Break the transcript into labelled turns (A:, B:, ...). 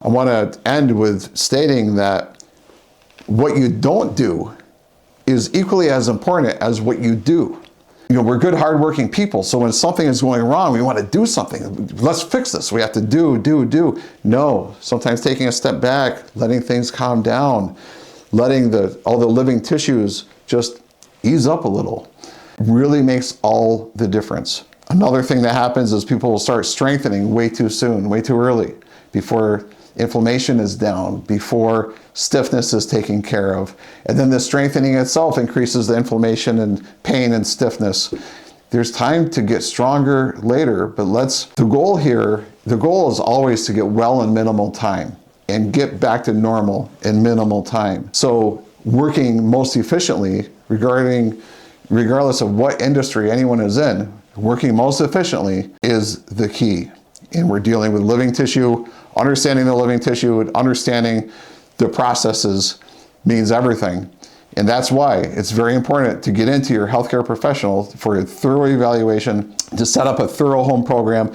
A: I want to end with stating that what you don't do is equally as important as what you do. You know, we're good, hardworking people, so when something is going wrong, we want to do something. Let's fix this. We have to do. No, sometimes taking a step back, letting things calm down, letting all the living tissues just ease up a little, really makes all the difference. Another thing that happens is people will start strengthening way too soon, way too early, before inflammation is down, before stiffness is taken care of. And then the strengthening itself increases the inflammation and pain and stiffness. There's time to get stronger later, but the goal is always to get well in minimal time and get back to normal in minimal time. So working most efficiently, regardless of what industry anyone is in, working most efficiently is the key. And we're dealing with living tissue. Understanding the living tissue and understanding the processes means everything. And that's why it's very important to get into your healthcare professional for a thorough evaluation, to set up a thorough home program.